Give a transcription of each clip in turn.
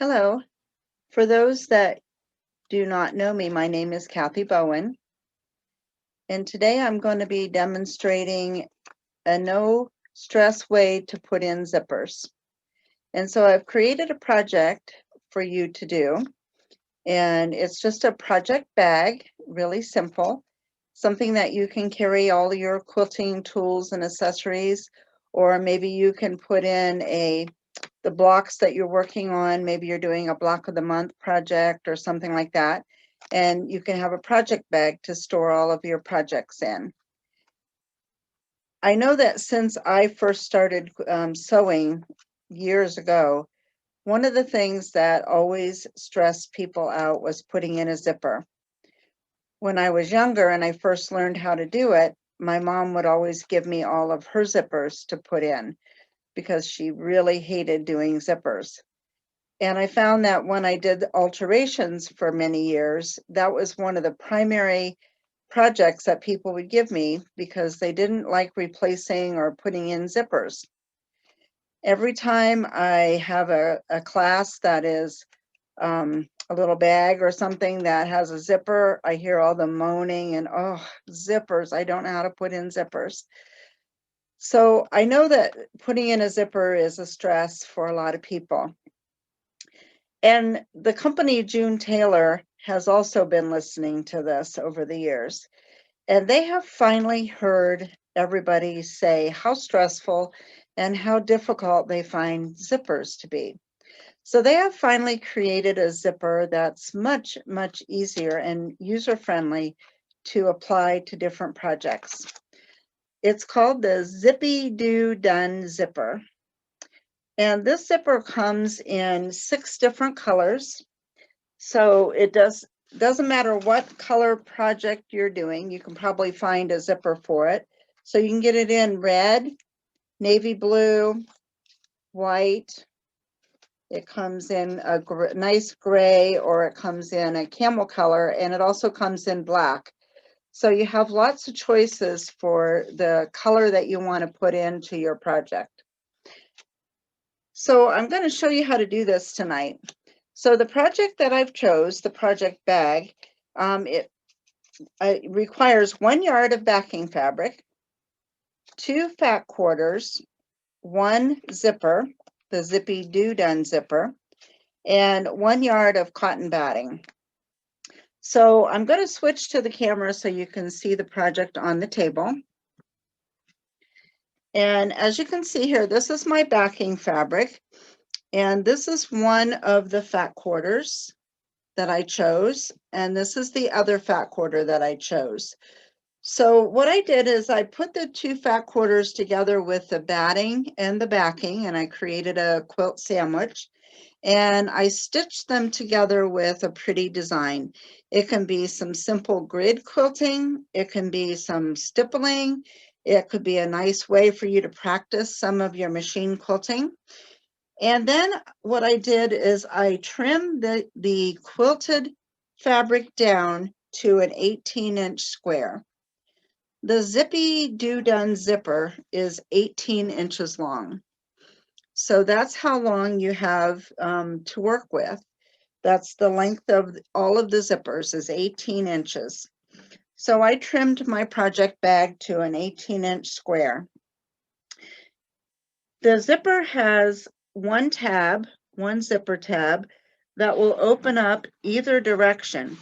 Hello. For those that do not know me, my name is Kathy Bowen, and today I'm going to be demonstrating a no stress way to put in zippers. And so I've created a project for you to do, and it's just a project bag, really simple, something that you can carry all your quilting tools and accessories, or maybe you can put in the blocks that you're working on. Maybe you're doing a block of the month project or something like that. And you can have a project bag to store all of your projects in. I know that since I first started sewing years ago, one of the things that always stressed people out was putting in a zipper. When I was younger and I first learned how to do it, my mom would always give me all of her zippers to put in because she really hated doing zippers. And I found that when I did alterations for many years, that was one of the primary projects that people would give me because they didn't like replacing or putting in zippers. Every time I have a class that is a little bag or something that has a zipper, I hear all the moaning and, oh, zippers, I don't know how to put in zippers. So I know that putting in a zipper is a stress for a lot of people. And the company June Tailor has also been listening to this over the years. And they have finally heard everybody say how stressful and how difficult they find zippers to be. So they have finally created a zipper that's much, much easier and user-friendly to apply to different projects. It's called the Zippity-Do Done Zipper. And this zipper comes in 6 different colors. So it doesn't matter what color project you're doing, you can probably find a zipper for it. So you can get it in red, navy blue, white. It comes in a nice gray, or it comes in a camel color, and it also comes in black. So you have lots of choices for the color that you want to put into your project. So I'm going to show you how to do this tonight. So the project that I've chose, the project bag, it requires 1 yard of backing fabric, 2 fat quarters, 1 zipper, the Zippy-Do Done zipper, and 1 yard of cotton batting. So I'm going to switch to the camera so you can see the project on the table. And as you can see here, this is my backing fabric. And this is one of the fat quarters that I chose. And this is the other fat quarter that I chose. So what I did is I put the 2 fat quarters together with the batting and the backing, and I created a quilt sandwich. And I stitched them together with a pretty design. It can be some simple grid quilting. It can be some stippling. It could be a nice way for you to practice some of your machine quilting. And then what I did is I trimmed the quilted fabric down to an 18-inch square. The Zippy-Do Done zipper is 18 inches long. So that's how long you have to work with. That's the length of all of the zippers is 18 inches. So I trimmed my project bag to an 18-inch square. The zipper has one zipper tab that will open up either direction.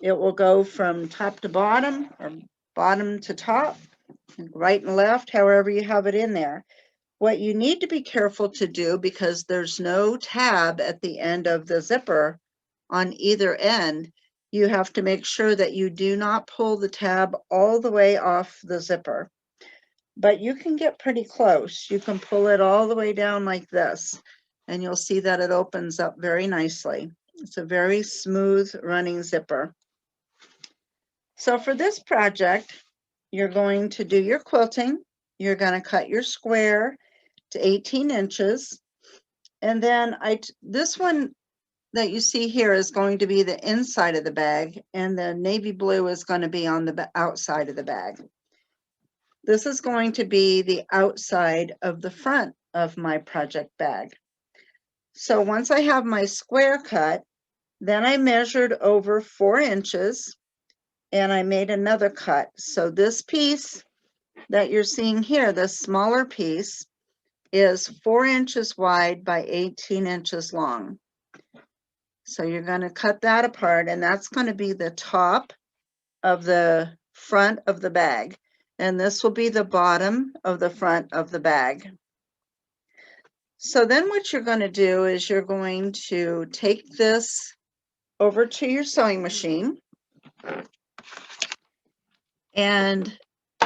It will go from top to bottom or bottom to top, right and left, however you have it in there. What you need to be careful to do, because there's no tab at the end of the zipper on either end, you have to make sure that you do not pull the tab all the way off the zipper. But you can get pretty close. You can pull it all the way down like this, and you'll see that it opens up very nicely. It's a very smooth running zipper. So for this project, you're going to do your quilting. You're going to cut your square to 18 inches. And then this one that you see here is going to be the inside of the bag, and the navy blue is going to be on the outside of the bag. This is going to be the outside of the front of my project bag. So once I have my square cut, then I measured over 4 inches and I made another cut. So this piece that you're seeing here, this smaller piece, is 4 inches wide by 18 inches long. So you're going to cut that apart, and that's going to be the top of the front of the bag. And this will be the bottom of the front of the bag. So then what you're going to do is you're going to take this over to your sewing machine, and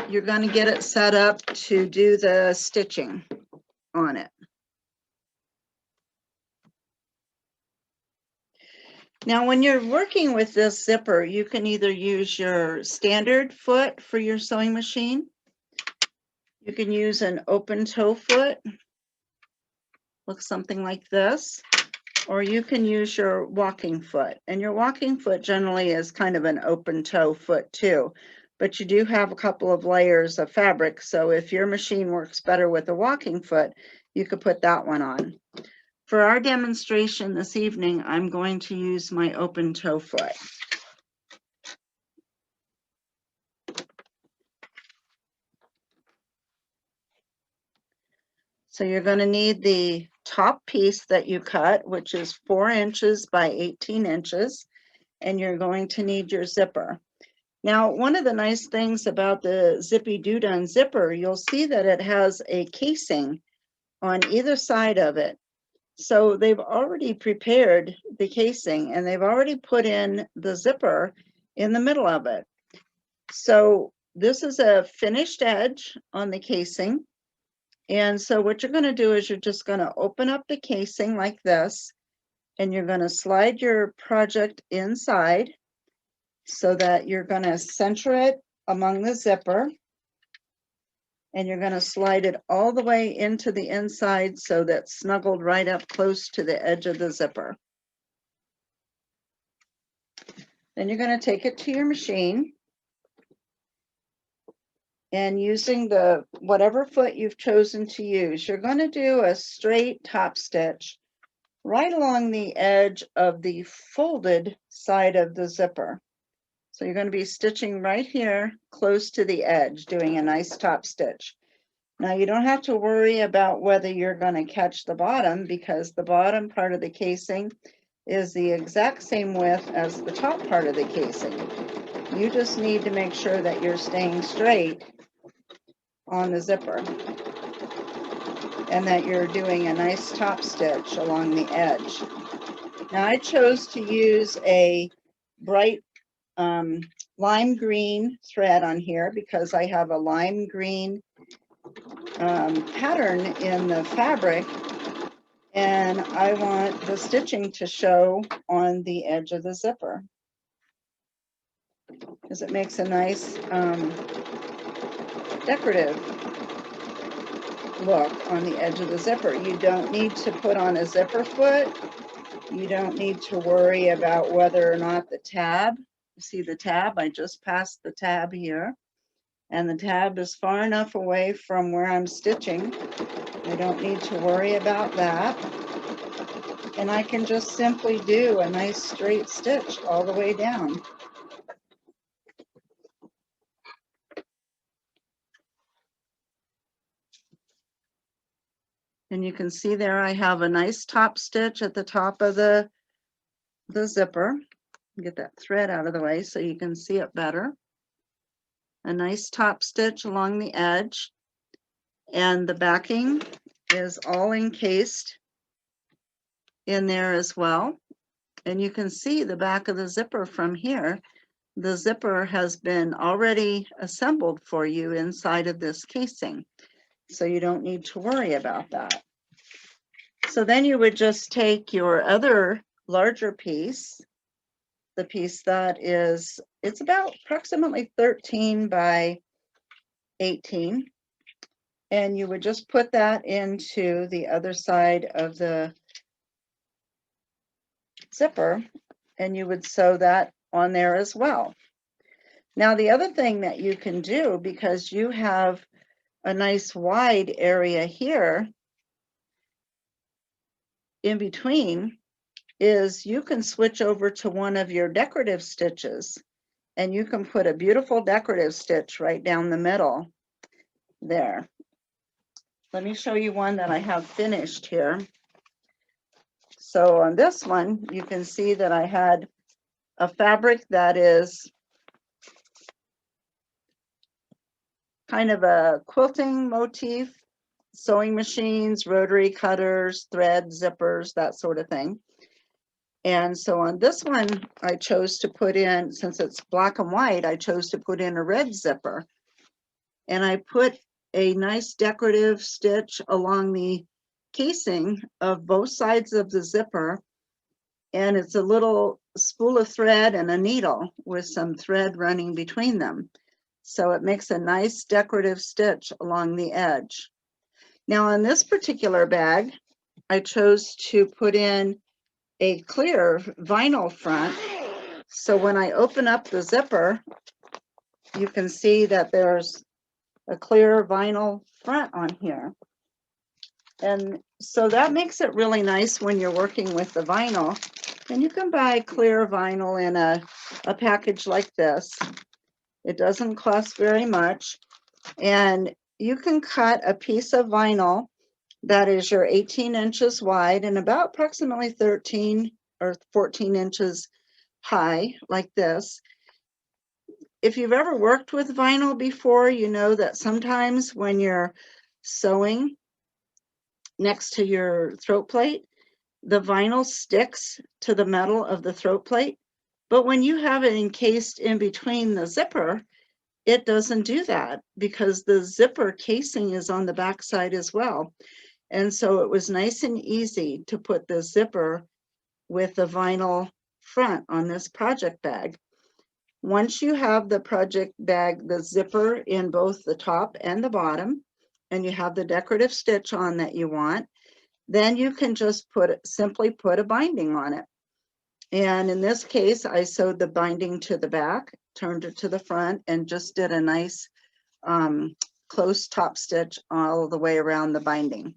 you're going to get it set up to do the stitching on it. Now, when you're working with this zipper, you can either use your standard foot for your sewing machine. You can use an open toe foot, looks something like this, or you can use your walking foot. And your walking foot generally is kind of an open toe foot too, but you do have a couple of layers of fabric. So if your machine works better with a walking foot, you could put that one on. For our demonstration this evening, I'm going to use my open toe foot. So you're going to need the top piece that you cut, which is 4 inches by 18 inches, and you're going to need your zipper. Now, one of the nice things about the Zippy-Do zipper, you'll see that it has a casing on either side of it. So they've already prepared the casing and they've already put in the zipper in the middle of it. So this is a finished edge on the casing. And so what you're going to do is you're just going to open up the casing like this, and you're going to slide your project inside so that you're going to center it among the zipper, and you're going to slide it all the way into the inside so that's snuggled right up close to the edge of the zipper. Then you're going to take it to your machine, and using the whatever foot you've chosen to use, you're going to do a straight top stitch right along the edge of the folded side of the zipper. So you're going to be stitching right here close to the edge, doing a nice top stitch. Now you don't have to worry about whether you're going to catch the bottom, because the bottom part of the casing is the exact same width as the top part of the casing. You just need to make sure that you're staying straight on the zipper and that you're doing a nice top stitch along the edge. Now I chose to use a bright lime green thread on here because I have a lime green pattern in the fabric, and I want the stitching to show on the edge of the zipper because it makes a nice decorative look on the edge of the zipper. You don't need to put on a zipper foot. You don't need to worry about whether or not the tab, you see the tab, I just passed the tab here, and the tab is far enough away from where I'm stitching. I don't need to worry about that. And I can just simply do a nice straight stitch all the way down. And you can see there I have a nice top stitch at the top of the zipper. Get that thread out of the way so you can see it better. A nice top stitch along the edge, and the backing is all encased in there as well. And you can see the back of the zipper from here. The zipper has been already assembled for you inside of this casing, so you don't need to worry about that. So then you would just take your other larger piece, the piece that is, it's about approximately 13 by 18, and you would just put that into the other side of the zipper, and you would sew that on there as well. Now the other thing that you can do, because you have a nice wide area here, in between is you can switch over to one of your decorative stitches, and you can put a beautiful decorative stitch right down the middle there. Let me show you one that I have finished here. So on this one, you can see that I had a fabric that is kind of a quilting motif, sewing machines, rotary cutters, thread, zippers, that sort of thing. And so on this one, I chose to put in, since it's black and white, I chose to put in a red zipper. And I put a nice decorative stitch along the casing of both sides of the zipper. And it's a little spool of thread and a needle with some thread running between them. So it makes a nice decorative stitch along the edge. Now on this particular bag, I chose to put in a clear vinyl front. So when I open up the zipper, you can see that there's a clear vinyl front on here. And so that makes it really nice when you're working with the vinyl. And you can buy clear vinyl in a package like this. It doesn't cost very much. And you can cut a piece of vinyl that is your 18 inches wide and about approximately 13 or 14 inches high, like this. If you've ever worked with vinyl before, you know that sometimes when you're sewing next to your throat plate, the vinyl sticks to the metal of the throat plate. But when you have it encased in between the zipper, it doesn't do that because the zipper casing is on the back side as well. And so it was nice and easy to put the zipper with the vinyl front on this project bag. Once you have the project bag, the zipper in both the top and the bottom, and you have the decorative stitch on that you want, then you can just simply put a binding on it. And in this case, I sewed the binding to the back, turned it to the front, and just did a nice close top stitch all the way around the binding.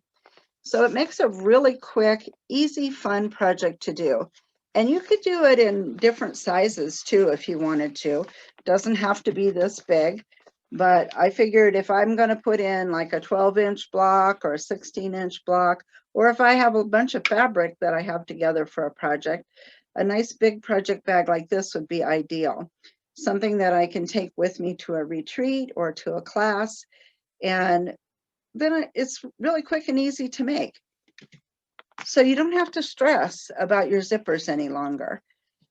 So it makes a really quick, easy, fun project to do. And you could do it in different sizes too if you wanted to. It doesn't have to be this big, but I figured if I'm going to put in like a 12-inch block or a 16-inch block, or if I have a bunch of fabric that I have together for a project, a nice big project bag like this would be ideal. Something that I can take with me to a retreat or to a class, and then it's really quick and easy to make. So you don't have to stress about your zippers any longer.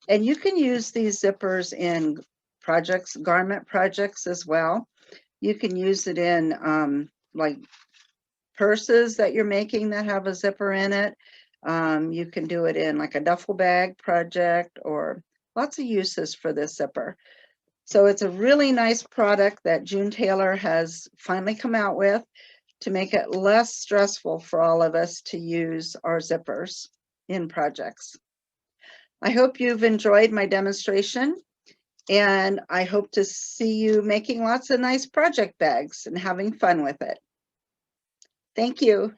And you can use these zippers in projects, garment projects as well. You can use it in like purses that you're making that have a zipper in it. You can do it in like a duffel bag project, or lots of uses for this zipper. So it's a really nice product that June Tailor has finally come out with to make it less stressful for all of us to use our zippers in projects. I hope you've enjoyed my demonstration, and I hope to see you making lots of nice project bags and having fun with it. Thank you.